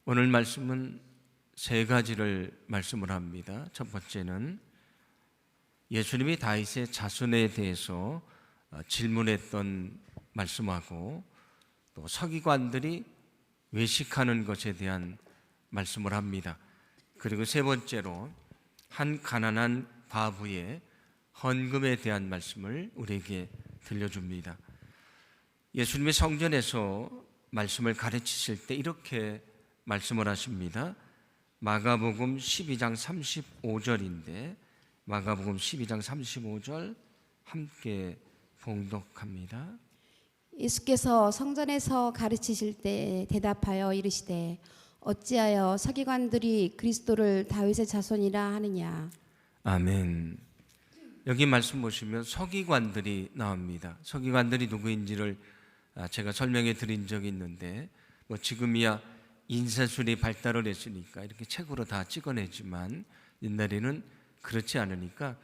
오늘 말씀은 세 가지를 말씀을 합니다. 첫 번째는 예수님이 다윗의 자손에 대해서 질문했던 말씀하고, 또 서기관들이 외식하는 것에 대한 말씀을 합니다. 그리고 세 번째로 한 가난한 과부의 헌금에 대한 말씀을 우리에게 들려줍니다. 예수님이 성전에서 말씀을 가르치실 때 이렇게 말씀을 하십니다. 마가복음 12장 35절인데 마가복음 12장 35절 함께 봉독합니다. 예수께서 성전에서 가르치실 때 대답하여 이르시되 어찌하여 서기관들이 그리스도를 다윗의 자손이라 하느냐. 아멘. 여기 말씀 보시면 서기관들이 나옵니다. 서기관들이 누구인지를 제가 설명해 드린 적이 있는데, 지금이야 인쇄술이 발달을 했으니까 이렇게 책으로 다 찍어내지만 옛날에는 그렇지 않으니까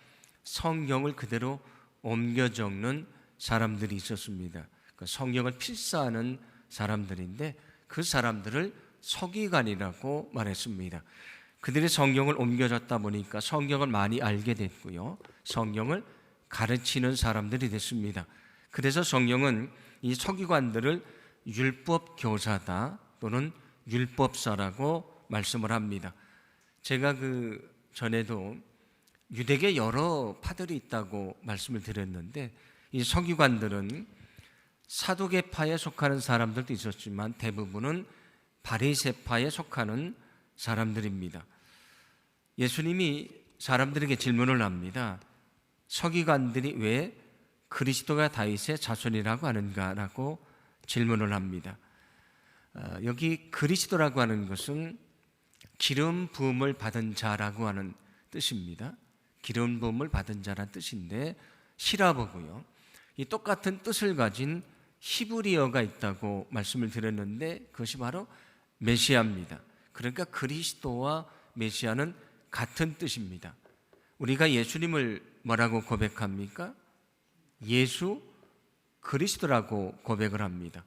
성경을 그대로 옮겨 적는 사람들이 있었습니다. 그러니까 성경을 필사하는 사람들인데 그 사람들을 서기관이라고 말했습니다. 그들이 성경을 옮겨졌다 보니까 성경을 많이 알게 됐고요, 성경을 가르치는 사람들이 됐습니다. 그래서 성경은 이 서기관들을 율법 교사다 또는 율법사라고 말씀을 합니다. 제가 전에도 유대계 여러 파들이 있다고 말씀을 드렸는데, 이 서기관들은 사두개파에 속하는 사람들도 있었지만 대부분은 바리새파에 속하는 사람들입니다. 예수님이 사람들에게 질문을 합니다. 서기관들이 왜 그리스도가 다윗의 자손이라고 하는가라고 질문을 합니다. 여기 그리스도라고 하는 것은 기름 부음을 받은 자라고 하는 뜻입니다. 기름 부음을 받은 자란 뜻인데 시라버고요, 이 똑같은 뜻을 가진 히브리어가 있다고 말씀을 드렸는데 그것이 바로 메시아입니다. 그러니까 그리스도와 메시아는 같은 뜻입니다. 우리가 예수님을 뭐라고 고백합니까? 예수 그리스도라고 고백을 합니다.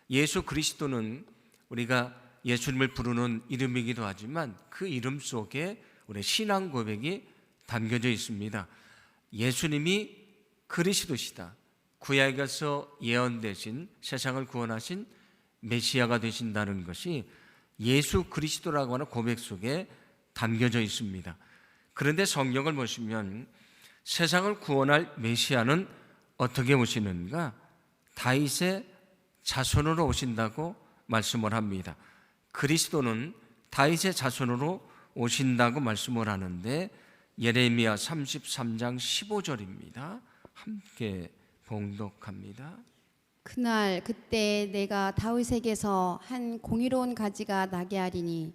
예수 그리스도는 우리가 예수님을 부르는 이름이기도 하지만 그 이름 속에 우리 신앙 고백이 담겨져 있습니다. 예수님이 그리스도시다, 구약에서 예언되신 세상을 구원하신 메시아가 되신다는 것이 예수 그리스도라고 하는 고백 속에 담겨져 있습니다. 그런데 성경을 보시면 세상을 구원할 메시아는 어떻게 오시는가? 다윗의 자손으로 오신다고 말씀을 합니다. 그리스도는 다윗의 자손으로 오신다고 말씀을 하는데 예레미야 33장 15절입니다. 함께 봉독합니다. 그날 그때 내가 다윗에게서 한 공의로운 가지가 나게 하리니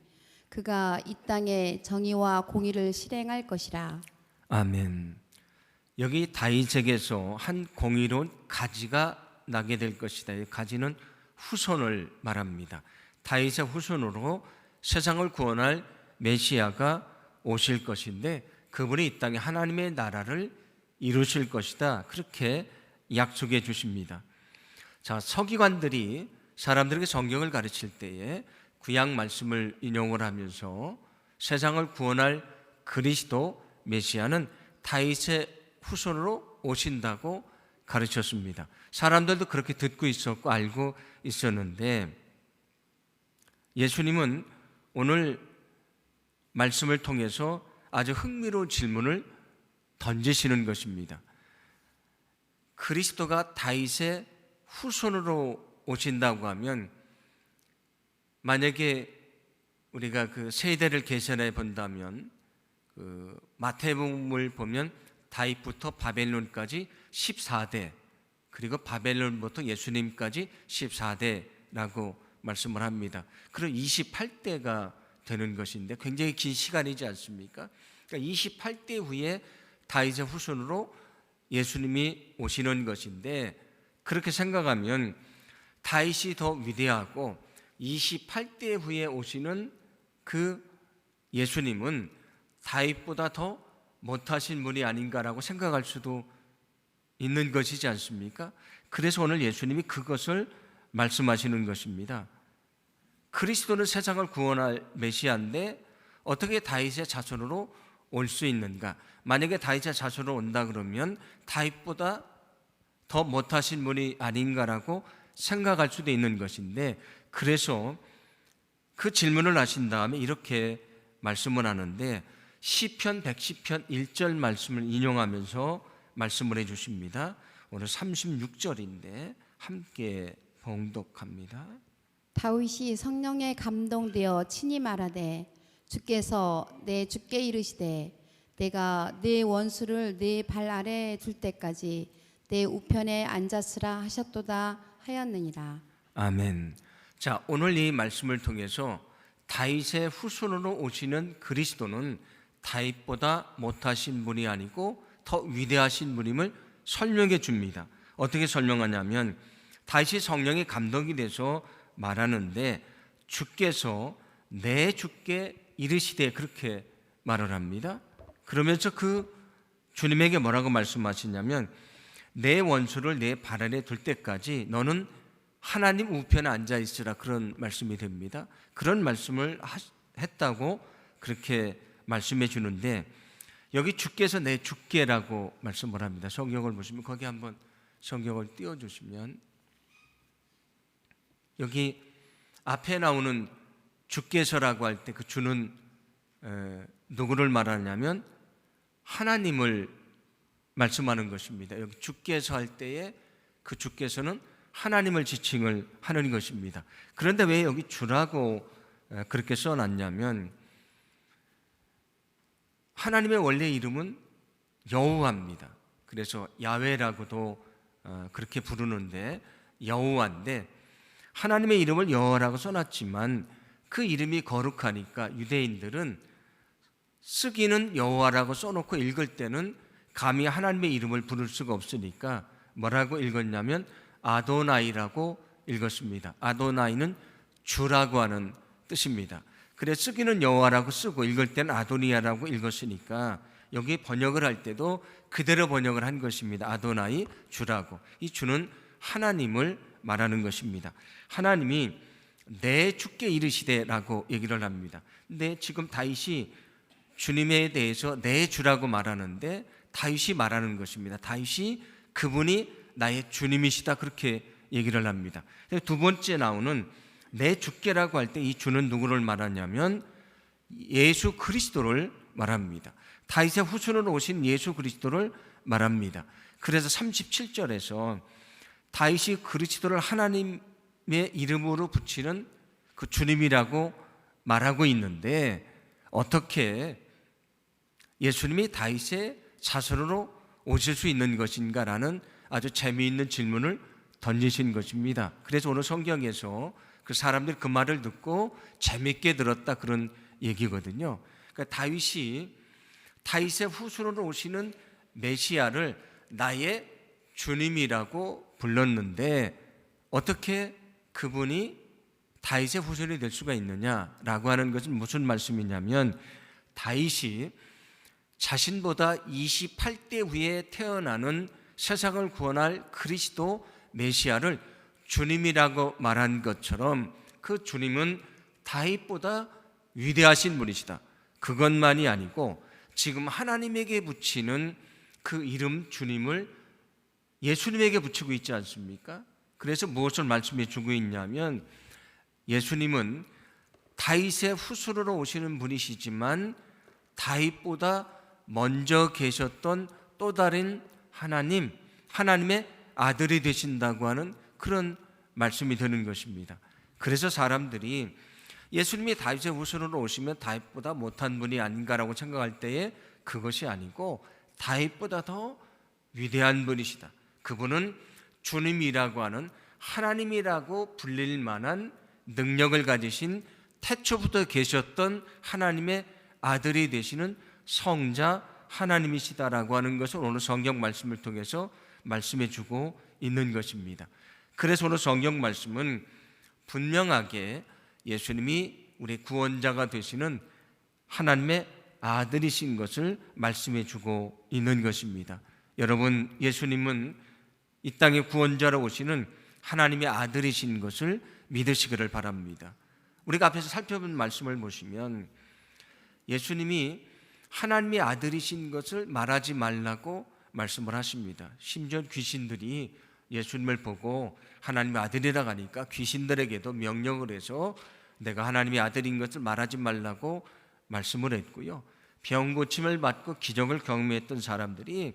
그가 이 땅에 정의와 공의를 실행할 것이라. 아멘. 여기 다윗에게서 한 공의로운 가지가 나게 될 것이다. 이 가지는 후손을 말합니다. 다윗의 후손으로 세상을 구원할 메시아가 오실 것인데 그분이 이 땅에 하나님의 나라를 이루실 것이다, 그렇게 약속해 주십니다. 자, 서기관들이 사람들에게 성경을 가르칠 때에 구약 말씀을 인용을 하면서 세상을 구원할 그리스도 메시아는 다윗의 후손으로 오신다고 가르쳤습니다. 사람들도 그렇게 듣고 있었고 알고 있었는데 예수님은 오늘 말씀을 통해서 아주 흥미로운 질문을 던지시는 것입니다. 그리스도가 다윗의 후손으로 오신다고 하면, 만약에 우리가 그 세대를 계산해 본다면 마태복음을 보면 다윗부터 바벨론까지 14대, 그리고 바벨론부터 예수님까지 14대라고 말씀을 합니다. 그럼 28대가 되는 것인데 굉장히 긴 시간이지 않습니까? 그러니까 28대 후에 다윗의 후손으로 예수님이 오시는 것인데, 그렇게 생각하면 다윗이 더 위대하고 28대 후에 오시는 그 예수님은 다윗보다 더 못하신 분이 아닌가라고 생각할 수도 있는 것이지 않습니까? 그래서 오늘 예수님이 그것을 말씀하시는 것입니다. 그리스도는 세상을 구원할 메시아인데 어떻게 다윗의 자손으로 올 수 있는가? 만약에 다윗의 자손으로 온다 그러면 다윗보다 더 못하신 분이 아닌가라고 생각할 수도 있는 것인데, 그래서 그 질문을 하신 다음에 이렇게 말씀을 하는데 시편 110편 1절 말씀을 인용하면서 말씀을 해 주십니다. 오늘 36절인데 함께 봉독합니다. 다윗이 성령에 감동되어 친히 말하되 주께서 내 주께 이르시되 내가 내 원수를 내 발 아래 둘 때까지 내 우편에 앉았으라 하셨도다 하였느니라. 아멘. 자, 오늘 이 말씀을 통해서 다윗의 후손으로 오시는 그리스도는 다윗보다 못하신 분이 아니고 더 위대하신 분임을 설명해 줍니다. 어떻게 설명하냐면 다윗이 성령에 감동이 돼서 말하는데 주께서 내 주께 이르시되 그렇게 말을 합니다. 그러면서 그 주님에게 뭐라고 말씀하시냐면 내 원수를 내 발 아래 둘 때까지 너는 하나님 우편에 앉아 있으라, 그런 말씀이 됩니다. 그런 말씀을 했다고 그렇게 말씀해 주는데 여기 주께서 내 주께라고 말씀을 합니다. 성경을 보시면 거기 한번 성경을 띄워주시면 여기 앞에 나오는 주께서라고 할 때 그 주는 누구를 말하냐면 하나님을 말씀하는 것입니다. 여기 주께서 할 때에 그 주께서는 하나님을 지칭을 하는 것입니다. 그런데 왜 여기 주라고 그렇게 써놨냐면 하나님의 원래 이름은 여호와입니다. 그래서 야훼라고도 그렇게 부르는데 여호와인데 하나님의 이름을 여호와라고 써놨지만 그 이름이 거룩하니까 유대인들은 쓰기는 여호와라고 써놓고 읽을 때는 감히 하나님의 이름을 부를 수가 없으니까 뭐라고 읽었냐면 아도나이라고 읽었습니다. 아도나이는 주라고 하는 뜻입니다. 그래서 쓰기는 여호와라고 쓰고 읽을 때는 아도니아라고 읽었으니까 여기 번역을 할 때도 그대로 번역을 한 것입니다. 아도나이, 주라고. 이 주는 하나님을 말하는 것입니다. 하나님이 내 주께 이르시되라고 얘기를 합니다. 근데 지금 다윗이 주님에 대해서 내 주라고 말하는데 다윗이 말하는 것입니다. 다윗이 그분이 나의 주님이시다 그렇게 얘기를 합니다. 두 번째 나오는 내 주께라고 할 때 이 주는 누구를 말하냐면 예수 그리스도를 말합니다. 다윗의 후손으로 오신 예수 그리스도를 말합니다. 그래서 37절에서 다윗이 그리스도를 하나님의 이름으로 붙이는 그 주님이라고 말하고 있는데 어떻게 예수님이 다윗의 자손으로 오실 수 있는 것인가라는 아주 재미있는 질문을 던지신 것입니다. 그래서 오늘 성경에서 그 사람들이 그 말을 듣고 재밌게 들었다 그런 얘기거든요. 그러니까 다윗이 다윗의 후손으로 오시는 메시아를 나의 주님이라고 불렀는데 어떻게 그분이 다윗의 후손이 될 수가 있느냐라고 하는 것은 무슨 말씀이냐면 다윗이 자신보다 28대 후에 태어나는 세상을 구원할 그리스도 메시아를 주님이라고 말한 것처럼 그 주님은 다윗보다 위대하신 분이시다. 그것만이 아니고 지금 하나님에게 붙이는 그 이름 주님을 예수님에게 붙이고 있지 않습니까? 그래서 무엇을 말씀해 주고 있냐면 예수님은 다윗의 후손으로 오시는 분이시지만 다윗보다 먼저 계셨던 또 다른 하나님의 아들이 되신다고 하는 그런 말씀이 되는 것입니다. 그래서 사람들이 예수님이 다윗의 후손으로 오시면 다윗보다 못한 분이 아닌가라고 생각할 때에 그것이 아니고 다윗보다 더 위대한 분이시다. 그분은 주님이라고 하는 하나님이라고 불릴 만한 능력을 가지신 태초부터 계셨던 하나님의 아들이 되시는 성자 하나님이시다라고 하는 것을 오늘 성경 말씀을 통해서 말씀해 주고 있는 것입니다. 그래서 오늘 성경 말씀은 분명하게 예수님이 우리 구원자가 되시는 하나님의 아들이신 것을 말씀해 주고 있는 것입니다. 여러분, 예수님은 이 땅에 구원자로 오시는 하나님의 아들이신 것을 믿으시기를 바랍니다. 우리가 앞에서 살펴본 말씀을 보시면 예수님이 하나님의 아들이신 것을 말하지 말라고 말씀을 하십니다. 심지어 귀신들이 예수님을 보고 하나님의 아들이라고 하니까 귀신들에게도 명령을 해서 내가 하나님의 아들인 것을 말하지 말라고 말씀을 했고요. 병 고침을 받고 기적을 경험했던 사람들이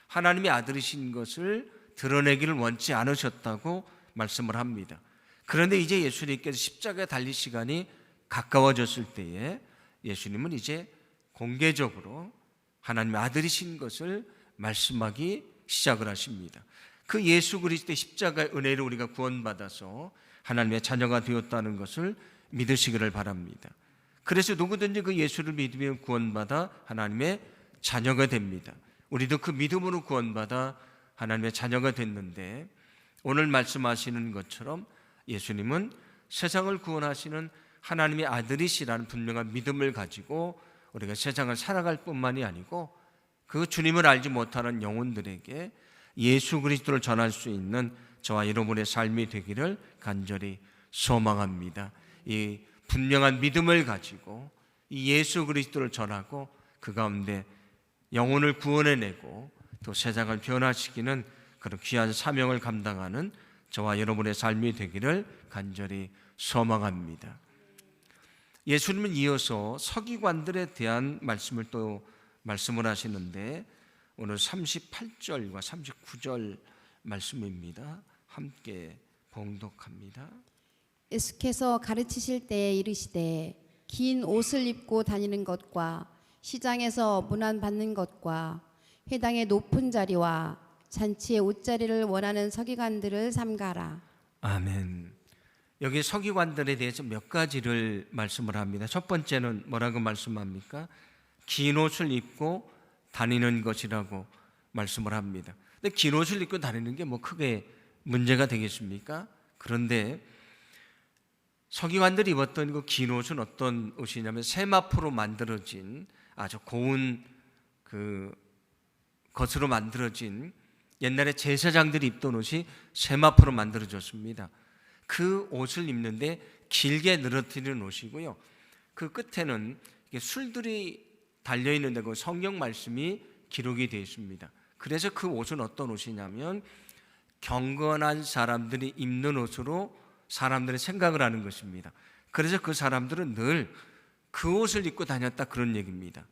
하나님의 아들이신 것을 드러내기를 원치 않으셨다고 말씀을 합니다. 그런데 이제 예수님께서 십자가에 달릴 시간이 가까워졌을 때에 예수님은 이제 공개적으로 하나님의 아들이신 것을 말씀하기 시작을 하십니다. 그 예수 그리스도의 십자가의 은혜를 우리가 구원받아서 하나님의 자녀가 되었다는 것을 믿으시기를 바랍니다. 그래서 누구든지 그 예수를 믿으면 구원받아 하나님의 자녀가 됩니다. 우리도 그 믿음으로 구원받아 하나님의 자녀가 됐는데 오늘 말씀하시는 것처럼 예수님은 세상을 구원하시는 하나님의 아들이시라는 분명한 믿음을 가지고 우리가 세상을 살아갈 뿐만이 아니고 그 주님을 알지 못하는 영혼들에게 예수 그리스도를 전할 수 있는 저와 여러분의 삶이 되기를 간절히 소망합니다. 이 분명한 믿음을 가지고 이 예수 그리스도를 전하고 그 가운데 영혼을 구원해내고 또 세상을 변화시키는 그런 귀한 사명을 감당하는 저와 여러분의 삶이 되기를 간절히 소망합니다. 예수님은 이어서 서기관들에 대한 말씀을 또 말씀을 하시는데 오늘 38절과 39절 말씀입니다. 함께 봉독합니다. 예수께서 가르치실 때에 이르시되 긴 옷을 입고 다니는 것과 시장에서 문안받는 것과 회당의 높은 자리와 잔치의 옷자리를 원하는 서기관들을 삼가라. 아멘. 여기 서기관들에 대해서 몇 가지를 말씀을 합니다. 첫 번째는 뭐라고 말씀합니까? 긴 옷을 입고 다니는 것이라고 말씀을 합니다. 근데 긴 옷을 입고 다니는 게 뭐 크게 문제가 되겠습니까? 그런데 서기관들이 입었던 그 긴 옷은 어떤 옷이냐면 세마포로 만들어진 아주 고운 그 것으로 만들어진 옛날에 제사장들이 입던 옷이 세마포로 만들어졌습니다. 그 옷을 입는데 길게 늘어뜨리는 옷이고요. 그 끝에는 술들이 달려있는데 그 성경 말씀이 기록이 되어 있습니다. 그래서 그 옷은 어떤 옷이냐면 경건한 사람들이 입는 옷으로 사람들이 생각을 하는 것입니다. 그래서 그 사람들은 늘 그 옷을 입고 다녔다 그런 얘기입니다.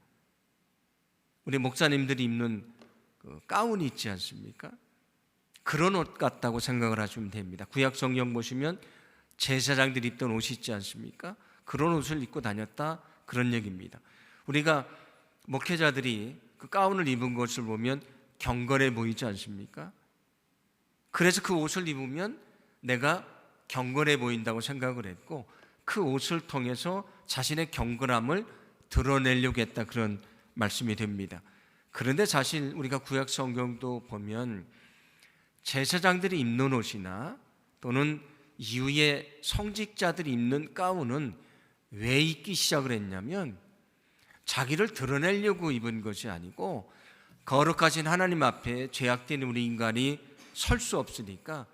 우리 목사님들이 입는 그 가운이 있지 않습니까? 그런 옷 같다고 생각을 하시면 됩니다. 구약 성경 보시면 제사장들이 입던 옷이 있지 않습니까? 그런 옷을 입고 다녔다 그런 얘기입니다. 우리가 목회자들이 그 가운을 입은 것을 보면 경건해 보이지 않습니까? 그래서 그 옷을 입으면 내가 경건해 보인다고 생각을 했고 그 옷을 통해서 자신의 경건함을 드러내려고 했다 그런 말씀이 됩니다. 그런데 사실 우리가 구약 성경도 보면 제사장들이 입는 옷이나 또는 이후에 성직자들이 입는 가운은 왜 입기 시작을 했냐면 자기를 드러내려고 입은 것이 아니고 거룩하신 하나님 앞에 죄악된 우리 인간이 설 수 없으니까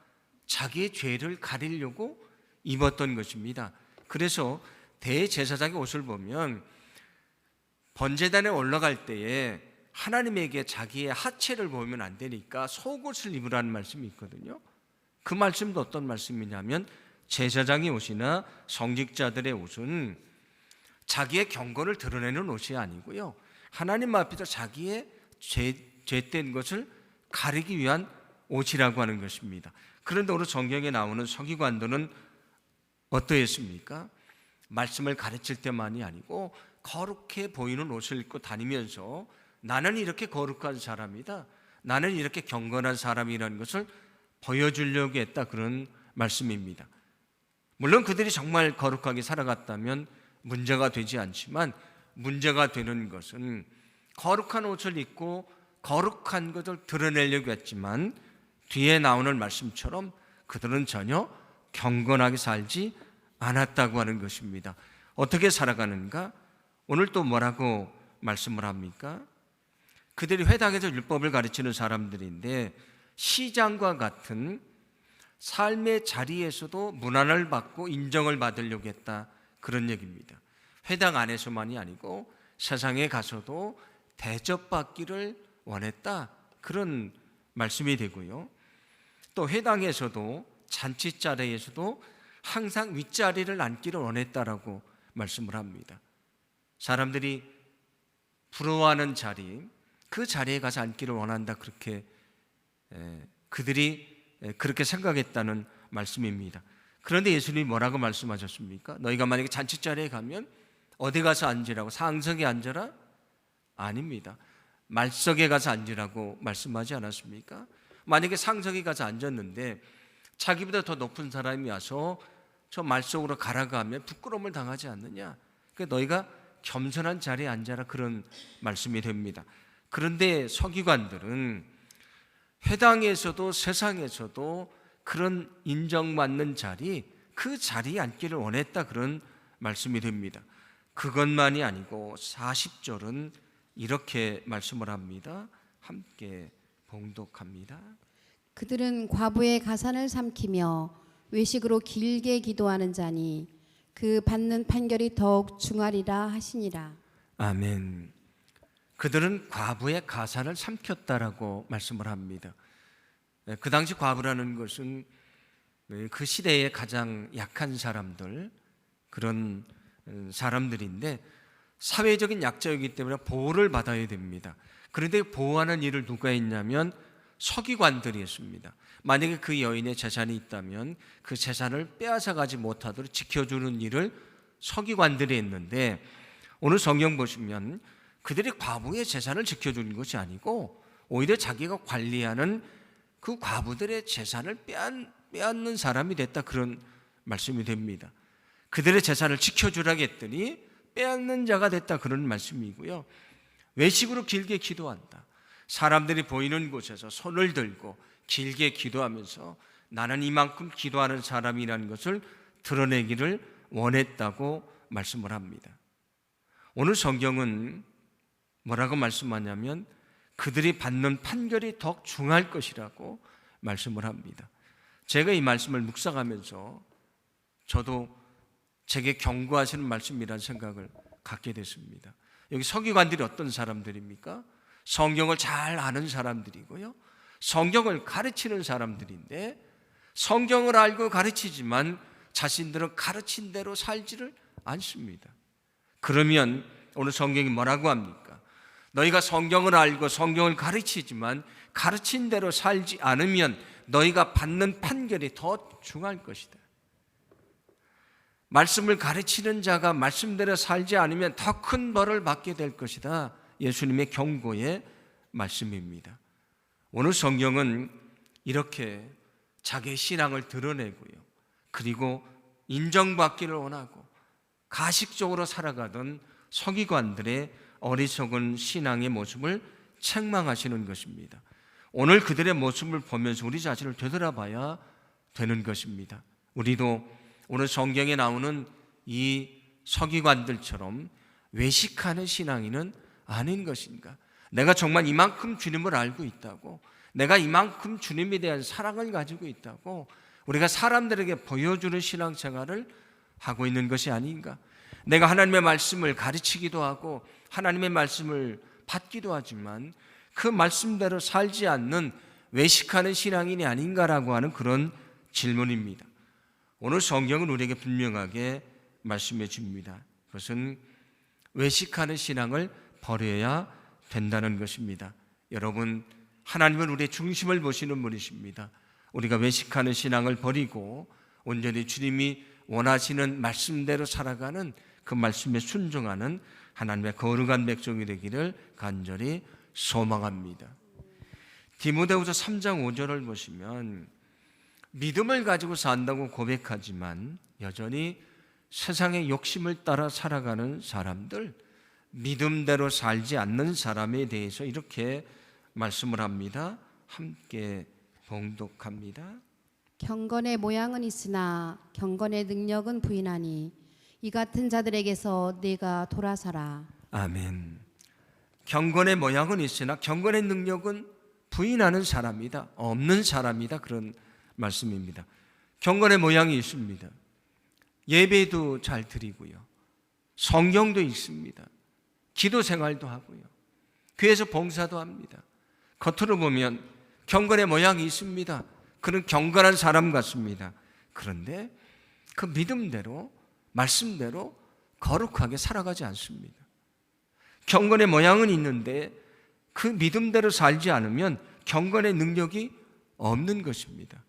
자기의 죄를 가리려고 입었던 것입니다. 그래서 대제사장의 옷을 보면 번제단에 올라갈 때에 하나님에게 자기의 하체를 보면 안 되니까 속옷을 입으라는 말씀이 있거든요. 그 말씀도 어떤 말씀이냐면 제사장의 옷이나 성직자들의 옷은 자기의 경건을 드러내는 옷이 아니고요, 하나님 앞에서 자기의 죄된 것을 가리기 위한 옷이라고 하는 것입니다. 그런데 오늘 성경에 나오는 서기관들은 어떠했습니까? 말씀을 가르칠 때만이 아니고 거룩해 보이는 옷을 입고 다니면서 나는 이렇게 거룩한 사람이다, 나는 이렇게 경건한 사람이라는 것을 보여주려고 했다 그런 말씀입니다. 물론 그들이 정말 거룩하게 살아갔다면 문제가 되지 않지만 문제가 되는 것은 거룩한 옷을 입고 거룩한 것을 드러내려고 했지만 뒤에 나오는 말씀처럼 그들은 전혀 경건하게 살지 않았다고 하는 것입니다. 어떻게 살아가는가? 오늘 또 뭐라고 말씀을 합니까? 그들이 회당에서 율법을 가르치는 사람들인데 시장과 같은 삶의 자리에서도 문안을 받고 인정을 받으려고 했다 그런 얘기입니다. 회당 안에서만이 아니고 세상에 가서도 대접받기를 원했다, 그런 말씀이 되고요. 또 회당에서도 잔치 자리에서도 항상 윗자리를 앉기를 원했다라고 말씀을 합니다. 사람들이 부러워하는 자리, 그 자리에 가서 앉기를 원한다, 그렇게 그들이 그렇게 생각했다는 말씀입니다. 그런데 예수님이 뭐라고 말씀하셨습니까? 너희가 만약에 잔치자리에 가면 어디 가서 앉으라고? 상석에 앉아라? 아닙니다. 말석에 가서 앉으라고 말씀하지 않았습니까? 만약에 상석에 가서 앉았는데 자기보다 더 높은 사람이 와서 저 말석으로 가라고 하면 부끄러움을 당하지 않느냐? 그러니까 너희가 겸손한 자리에 앉아라, 그런 말씀이 됩니다. 그런데 서기관들은 회당에서도 세상에서도 그런 인정받는 자리, 그 자리에 앉기를 원했다, 그런 말씀이 됩니다. 그것만이 아니고 40절은 이렇게 말씀을 합니다. 함께 봉독합니다. 그들은 과부의 가산을 삼키며 외식으로 길게 기도하는 자니 그 받는 판결이 더욱 중하리라 하시니라. 아멘. 그들은 과부의 가산을 삼켰다라고 말씀을 합니다. 그 당시 과부라는 것은 그 시대의 가장 약한 사람들, 그런 사람들인데 사회적인 약자이기 때문에 보호를 받아야 됩니다. 그런데 보호하는 일을 누가 했냐면 서기관들이 했습니다. 만약에 그 여인의 재산이 있다면 그 재산을 빼앗아가지 못하도록 지켜주는 일을 서기관들이 했는데, 오늘 성경 보시면 그들이 과부의 재산을 지켜주는 것이 아니고 오히려 자기가 관리하는 그 과부들의 재산을 빼앗는 사람이 됐다, 그런 말씀이 됩니다. 그들의 재산을 지켜주라고 했더니 빼앗는 자가 됐다, 그런 말씀이고요. 외식으로 길게 기도한다. 사람들이 보이는 곳에서 손을 들고 길게 기도하면서 나는 이만큼 기도하는 사람이라는 것을 드러내기를 원했다고 말씀을 합니다. 오늘 성경은 뭐라고 말씀하냐면 그들이 받는 판결이 더욱 중할 것이라고 말씀을 합니다. 제가 이 말씀을 묵상하면서 저도 제게 경고하시는 말씀이라는 생각을 갖게 됐습니다. 여기 서기관들이 어떤 사람들입니까? 성경을 잘 아는 사람들이고요, 성경을 가르치는 사람들인데 성경을 알고 가르치지만 자신들은 가르친 대로 살지를 않습니다. 그러면 오늘 성경이 뭐라고 합니까? 너희가 성경을 알고 성경을 가르치지만 가르친 대로 살지 않으면 너희가 받는 판결이 더 중할 것이다. 말씀을 가르치는 자가 말씀대로 살지 않으면 더 큰 벌을 받게 될 것이다. 예수님의 경고의 말씀입니다. 오늘 성경은 이렇게 자기의 신앙을 드러내고요, 그리고 인정받기를 원하고 가식적으로 살아가던 서기관들의 어리석은 신앙의 모습을 책망하시는 것입니다. 오늘 그들의 모습을 보면서 우리 자신을 되돌아봐야 되는 것입니다. 우리도 오늘 성경에 나오는 이 서기관들처럼 외식하는 신앙인은 아닌 것인가? 내가 정말 이만큼 주님을 알고 있다고, 내가 이만큼 주님에 대한 사랑을 가지고 있다고 우리가 사람들에게 보여주는 신앙생활을 하고 있는 것이 아닌가? 내가 하나님의 말씀을 가르치기도 하고 하나님의 말씀을 받기도 하지만 그 말씀대로 살지 않는 외식하는 신앙인이 아닌가라고 하는 그런 질문입니다. 오늘 성경은 우리에게 분명하게 말씀해 줍니다. 그것은 외식하는 신앙을 버려야 된다는 것입니다. 여러분, 하나님은 우리의 중심을 보시는 분이십니다. 우리가 외식하는 신앙을 버리고 온전히 주님이 원하시는 말씀대로 살아가는 그 말씀에 순종하는 하나님의 거룩한 백성이 되기를 간절히 소망합니다. 디모데후서 3장 5절을 보시면 믿음을 가지고 산다고 고백하지만 여전히 세상의 욕심을 따라 살아가는 사람들, 믿음대로 살지 않는 사람에 대해서 이렇게 말씀을 합니다. 함께 봉독합니다. 경건의 모양은 있으나 경건의 능력은 부인하니 이 같은 자들에게서 네가 돌아서라. 아멘. 경건의 모양은 있으나 경건의 능력은 부인하는 사람이다, 없는 사람이다, 그런 말씀입니다. 경건의 모양이 있습니다. 예배도 잘 드리고요. 성경도 읽습니다. 기도 생활도 하고요. 교회에서 봉사도 합니다. 겉으로 보면 경건의 모양이 있습니다. 그는 경건한 사람 같습니다. 그런데 그 믿음대로, 말씀대로 거룩하게 살아가지 않습니다. 경건의 모양은 있는데 그 믿음대로 살지 않으면 경건의 능력이 없는 것입니다.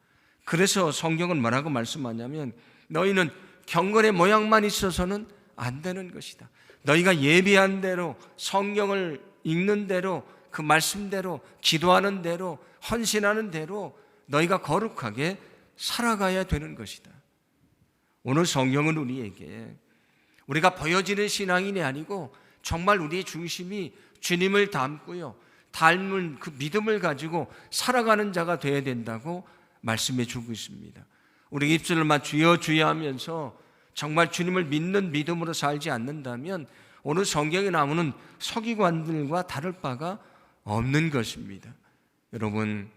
그래서 성경은 뭐라고 말씀하냐면 너희는 경건의 모양만 있어서는 안 되는 것이다. 너희가 예비한 대로, 성경을 읽는 대로, 그 말씀대로, 기도하는 대로, 헌신하는 대로 너희가 거룩하게 살아가야 되는 것이다. 오늘 성경은 우리에게 우리가 보여지는 신앙인이 아니고 정말 우리의 중심이 주님을 닮고요, 닮은 그 믿음을 가지고 살아가는 자가 되어야 된다고 말씀해 주고 있습니다. 우리 입술만 주여 주여 하면서 정말 주님을 믿는 믿음으로 살지 않는다면 오늘 성경에 나오는 서기관들과 다를 바가 없는 것입니다. 여러분,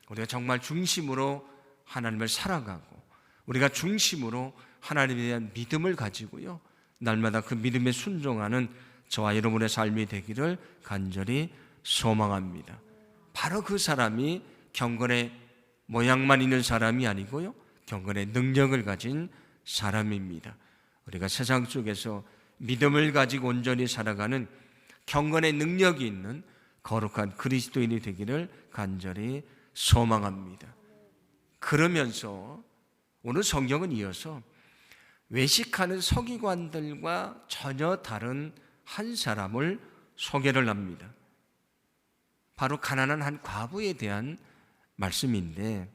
우리가 정말 중심으로 하나님을 살아가고 우리가 중심으로 하나님에 대한 믿음을 가지고요, 날마다 그 믿음에 순종하는 저와 여러분의 삶이 되기를 간절히 소망합니다. 바로 그 사람이 경건의 모양만 있는 사람이 아니고요, 경건의 능력을 가진 사람입니다. 우리가 세상 속에서 믿음을 가지고 온전히 살아가는 경건의 능력이 있는 거룩한 그리스도인이 되기를 간절히 소망합니다. 그러면서 오늘 성경은 이어서 외식하는 서기관들과 전혀 다른 한 사람을 소개를 합니다. 바로 가난한 한 과부에 대한 말씀인데,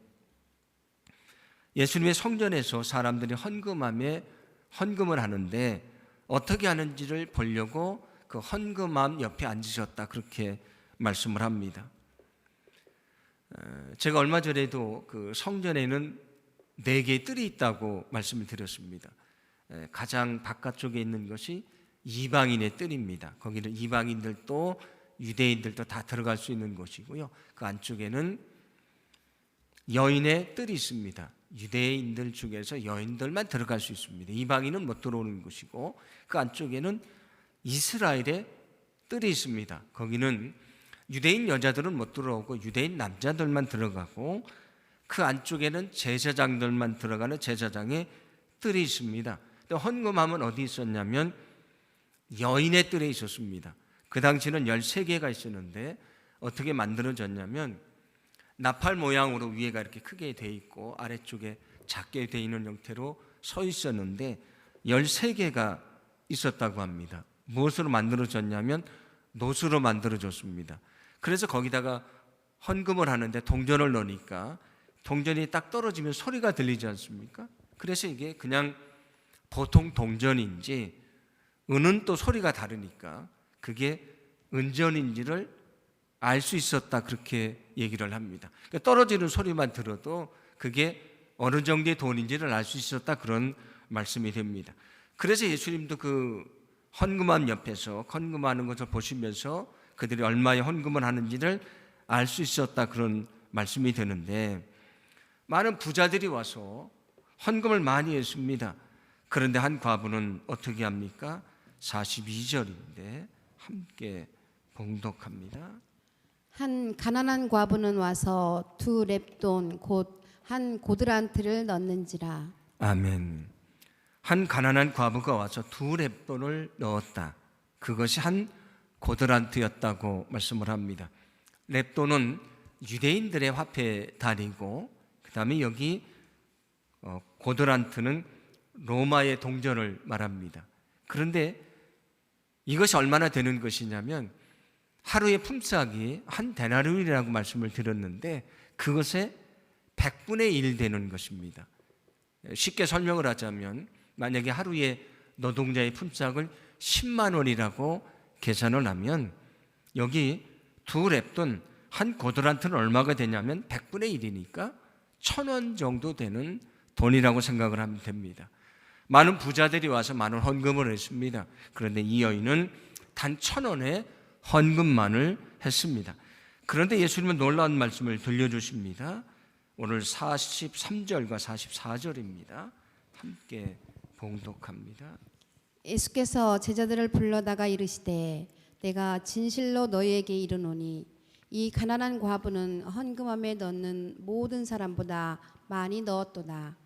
예수님의 성전에서 사람들이 헌금을 하는데 어떻게 하는지를 보려고 그 헌금함 옆에 앉으셨다, 그렇게 말씀을 합니다. 제가 얼마 전에도 그 성전에는 4개의 뜰이 있다고 말씀을 드렸습니다. 가장 바깥쪽에 있는 것이 이방인의 뜰입니다. 거기는 이방인들도 유대인들도 다 들어갈 수 있는 곳이고요, 그 안쪽에는 여인의 뜰이 있습니다. 유대인들 중에서 여인들만 들어갈 수 있습니다. 이방인은 못 들어오는 곳이고, 그 안쪽에는 이스라엘의 뜰이 있습니다. 거기는 유대인 여자들은 못 들어오고 유대인 남자들만 들어가고, 그 안쪽에는 제사장들만 들어가는 제사장의 뜰이 있습니다. 헌금함은 어디 있었냐면 여인의 뜰에 있었습니다. 그 당시는 13개가 있었는데 어떻게 만들어졌냐면 나팔 모양으로 위에가 이렇게 크게 돼 있고 아래쪽에 작게 돼 있는 형태로 서 있었는데 13개가 있었다고 합니다. 무엇으로 만들어졌냐면 노수로 만들어졌습니다. 그래서 거기다가 헌금을 하는데 동전을 넣으니까 동전이 딱 떨어지면 소리가 들리지 않습니까? 그래서 이게 그냥 보통 동전인지 은은 또 소리가 다르니까 그게 은전인지를 알 수 있었다, 그렇게 얘기를 합니다. 그러니까 떨어지는 소리만 들어도 그게 어느 정도의 돈인지를 알 수 있었다, 그런 말씀이 됩니다. 그래서 예수님도 그 헌금함 옆에서 헌금하는 것을 보시면서 그들이 얼마의 헌금을 하는지를 알 수 있었다, 그런 말씀이 되는데, 많은 부자들이 와서 헌금을 많이 했습니다. 그런데 한 과부는 어떻게 합니까? 42절인데 함께 봉독합니다. 한 가난한 과부는 와서 2 렙돈 곧 한 고드란트를 넣는지라. 아멘. 한 가난한 과부가 와서 2 렙돈을 넣었다. 그것이 한 고드란트였다고 말씀을 합니다. 렙돈은 유대인들의 화폐 단위고, 그 다음에 여기 고드란트는 로마의 동전을 말합니다. 그런데 이것이 얼마나 되는 것이냐면 하루의 품삯이 한 데나리온이라고 말씀을 드렸는데 그것의 100분의 1 되는 것입니다. 쉽게 설명을 하자면 만약에 하루에 노동자의 품삯을 10만 원이라고 계산을 하면 여기 2 렙돈 한 고드란트는 얼마가 되냐면 100분의 1이니까 1,000원 정도 되는 돈이라고 생각을 하면 됩니다. 많은 부자들이 와서 많은 헌금을 했습니다. 그런데 이 여인은 단 1,000원의 헌금만을 했습니다. 그런데 예수님은 놀라운 말씀을 들려주십니다. 오늘 43절과 44절입니다. 함께 봉독합니다. 예수께서 제자들을 불러다가 이르시되 내가 진실로 너희에게 이르노니 이 가난한 과부는 헌금함에 넣는 모든 사람보다 많이 넣었도다.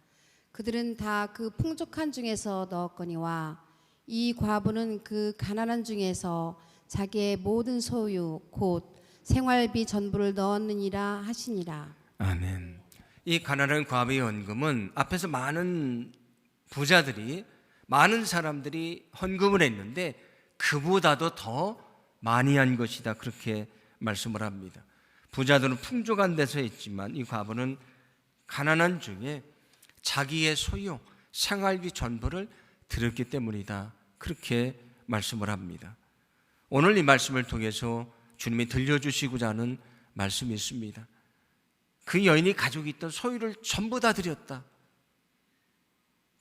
그들은 다 그 풍족한 중에서 넣었거니와 이 과부는 그 가난한 중에서 자기의 모든 소유 곧 생활비 전부를 넣었느니라 하시니라. 아멘. 이 가난한 과부의 헌금은 앞에서 많은 부자들이, 많은 사람들이 헌금을 했는데 그보다도 더 많이 한 것이다, 그렇게 말씀을 합니다. 부자들은 풍족한 데서 했지만 이 과부는 가난한 중에 자기의 소유, 생활비 전부를 드렸기 때문이다, 그렇게 말씀을 합니다. 오늘 이 말씀을 통해서 주님이 들려주시고자 하는 말씀이 있습니다. 그 여인이 가지고 있던 소유를 전부 다 드렸다,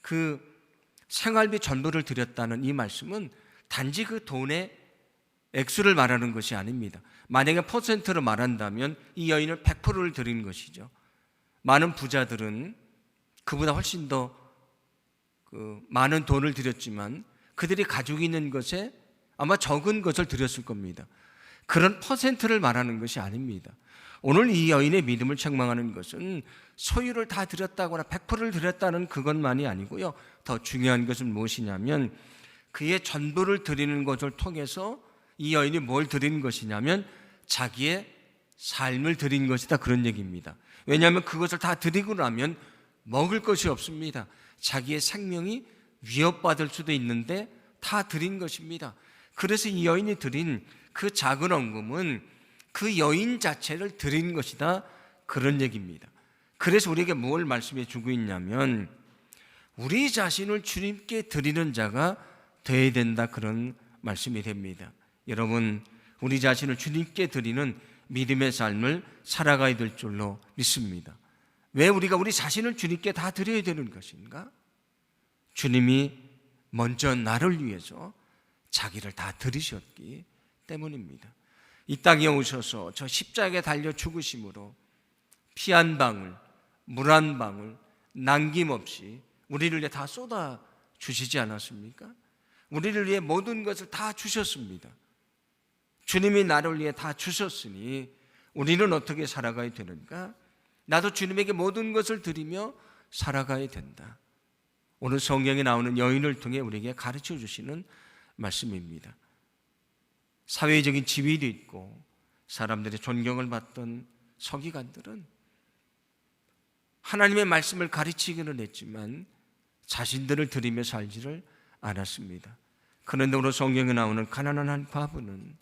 그 생활비 전부를 드렸다는 이 말씀은 단지 그 돈의 액수를 말하는 것이 아닙니다. 만약에 퍼센트로 말한다면 이 여인은 100%를 드린 것이죠. 많은 부자들은 그보다 훨씬 더 많은 돈을 드렸지만 그들이 가지고 있는 것에 아마 적은 것을 드렸을 겁니다. 그런 퍼센트를 말하는 것이 아닙니다. 오늘 이 여인의 믿음을 책망하는 것은 소유를 다 드렸다거나 100%를 드렸다는 그것만이 아니고요, 더 중요한 것은 무엇이냐면 그의 전부를 드리는 것을 통해서 이 여인이 뭘 드린 것이냐면 자기의 삶을 드린 것이다, 그런 얘기입니다. 왜냐하면 그것을 다 드리고 나면 먹을 것이 없습니다. 자기의 생명이 위협받을 수도 있는데 다 드린 것입니다. 그래서 이 여인이 드린 그 작은 헌금은 그 여인 자체를 드린 것이다, 그런 얘기입니다. 그래서 우리에게 뭘 말씀해 주고 있냐면 우리 자신을 주님께 드리는 자가 되어야 된다, 그런 말씀이 됩니다. 여러분, 우리 자신을 주님께 드리는 믿음의 삶을 살아가야 될 줄로 믿습니다. 왜 우리가 우리 자신을 주님께 다 드려야 되는 것인가? 주님이 먼저 나를 위해서 자기를 다 드리셨기 때문입니다. 이 땅에 오셔서 저 십자가에 달려 죽으심으로 피 한 방울, 물 한 방울 남김없이 우리를 위해 다 쏟아 주시지 않았습니까? 우리를 위해 모든 것을 다 주셨습니다. 주님이 나를 위해 다 주셨으니 우리는 어떻게 살아가야 되는가? 나도 주님에게 모든 것을 드리며 살아가야 된다. 오늘 성경에 나오는 여인을 통해 우리에게 가르쳐 주시는 말씀입니다. 사회적인 지위도 있고 사람들의 존경을 받던 서기관들은 하나님의 말씀을 가르치기는 했지만 자신들을 드리며 살지를 않았습니다. 그런데 오늘 성경에 나오는 가난한 한 과부는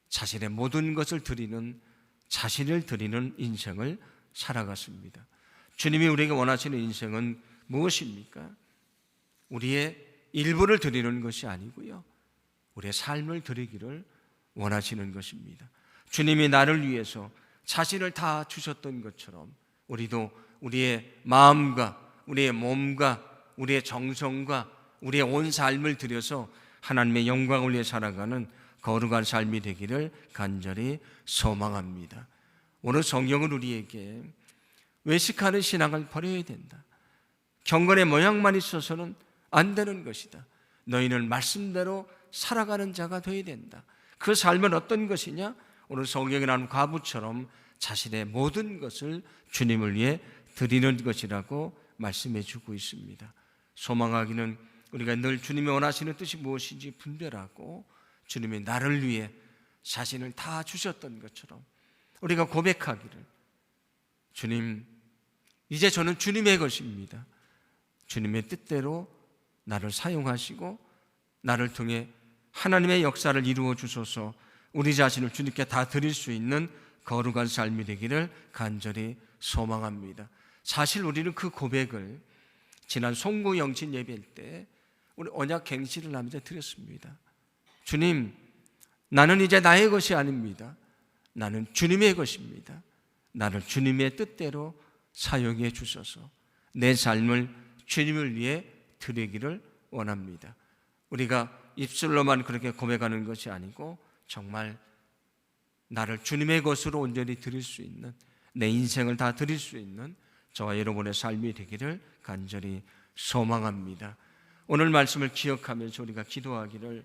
자신의 모든 것을 드리는, 자신을 드리는 인생을 살아갔습니다. 주님이 우리에게 원하시는 인생은 무엇입니까? 우리의 일부를 드리는 것이 아니고요, 우리의 삶을 드리기를 원하시는 것입니다. 주님이 나를 위해서 자신을 다 주셨던 것처럼 우리도 우리의 마음과 우리의 몸과 우리의 정성과 우리의 온 삶을 들여서 하나님의 영광을 위해 살아가는 거룩한 삶이 되기를 간절히 소망합니다. 오늘 성경은 우리에게 외식하는 신앙을 버려야 된다, 경건의 모양만 있어서는 안 되는 것이다, 너희는 말씀대로 살아가는 자가 되어야 된다. 그 삶은 어떤 것이냐? 오늘 성경에 나오는 과부처럼 자신의 모든 것을 주님을 위해 드리는 것이라고 말씀해 주고 있습니다. 소망하기는 우리가 늘 주님이 원하시는 뜻이 무엇인지 분별하고 주님이 나를 위해 자신을 다 주셨던 것처럼 우리가 고백하기를, 주님, 이제 저는 주님의 것입니다. 주님의 뜻대로 나를 사용하시고 나를 통해 하나님의 역사를 이루어 주소서, 우리 자신을 주님께 다 드릴 수 있는 거룩한 삶이 되기를 간절히 소망합니다. 사실 우리는 그 고백을 지난 송구 영신 예배일 때 우리 언약 갱신을 하면서 드렸습니다. 주님, 나는 이제 나의 것이 아닙니다. 나는 주님의 것입니다. 나를 주님의 뜻대로 사용해 주셔서 내 삶을 주님을 위해 드리기를 원합니다. 우리가 입술로만 그렇게 고백하는 것이 아니고 정말 나를 주님의 것으로 온전히 드릴 수 있는, 내 인생을 다 드릴 수 있는 저와 여러분의 삶이 되기를 간절히 소망합니다. 오늘 말씀을 기억하면서 우리가 기도하기를